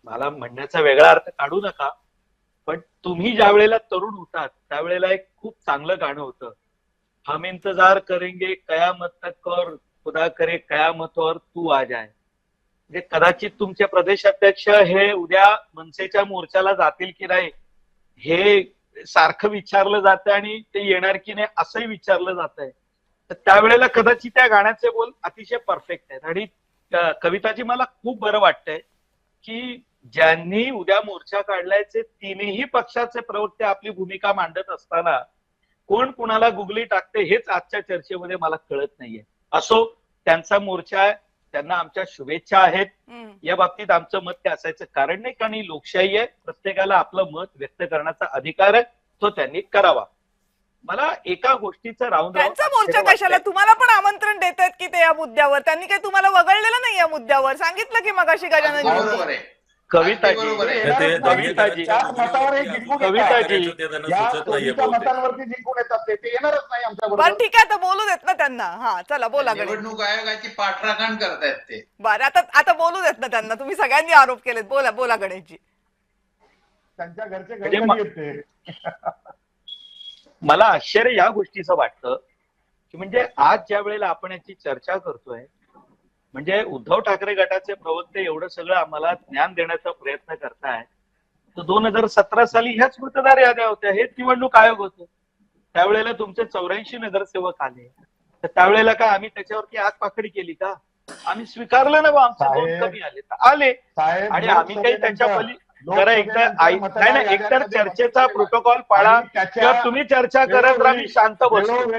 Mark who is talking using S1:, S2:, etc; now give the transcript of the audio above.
S1: मला म्हणण्याचा वेगळा अर्थ काढू नका, पण तुम्ही ज्या वेळेला तरुण होतात त्यावेळेला एक खूप चांगलं गाणं होतं, हम इंतजार करेंगे कयामत तक और खुदा करे कयामत और तू आ जाए. म्हणजे कदाचित तुमचे प्रदेशाध्यक्ष हे उद्या मनसेच्या मोर्चाला जातील की नाही हे सारखं विचारलं जातं आणि ते येणार की नाही असंही विचारलं जात आहे. तर त्यावेळेला कदाचित त्या गाण्याचे बोल अतिशय परफेक्ट आहेत. आणि कविताजी मला खूप बरं वाटतंय की ज्यांनी उद्या मोर्चा काढलायचे तिन्ही पक्षाचे प्रवक्ते आपली भूमिका मांडत असताना कोण कुणाला गुगली टाकते हेच आजच्या चर्चेमध्ये मला कळत नाहीये. असो, त्यांचा मोर्चा आहे, त्यांना आमच्या शुभेच्छा आहेत. या बाबतीत आमचं मत ते असायचं कारण नाही, कारण ही लोकशाही आहे, प्रत्येकाला आपलं मत व्यक्त करण्याचा अधिकार आहे, तो त्यांनी करावा. मला एका गोष्टीचं राहून
S2: त्यांचा मोर्चा कशाला, तुम्हाला पण आमंत्रण देत आहेत की ते या मुद्द्यावर, त्यांनी काही तुम्हाला वगळलेलं नाही या मुद्द्यावर, सांगितलं की मगाशी गजानन
S1: कविताजी
S3: मतांवरती जिंकून येतात ते येणारच नाही आमच्या
S2: बरं ठीक आहे, आता बोलू देत ना त्यांना. हा चला बोला.
S4: निवडणूक आयोगाची पाठराखण करतायत ते.
S2: बरं आता बोलू देत ना त्यांना, तुम्ही सगळ्यांनी आरोप केलेत. बोला गणेशजी.
S3: त्यांच्या घरचे घरी येते.
S1: मला आश्चर्य या गोष्टीचं वाटतं की म्हणजे आज ज्या वेळेला आपण याची चर्चा करतोय, म्हणजे उद्धव ठाकरे गटाचे प्रवक्ते एवढं सगळं आम्हाला ज्ञान देण्याचा प्रयत्न करताय, तर 2017 साली ह्याच मतदार याद्या होत्या, हेच निवडणूक आयोग होतं. त्यावेळेला तुमचे 84 नगरसेवक आले, तर त्यावेळेला काय आम्ही त्याच्यावरती आग पाखडी केली का? आम्ही स्वीकारलं ना, आमचे दोन कमी आले तर आले, आणि आम्ही काही त्यांच्या पली जरा एकतर चर्चेचा प्रोटोकॉल पाळा किंवा तुम्ही चर्चा करत राहा, मी शांत बसतो.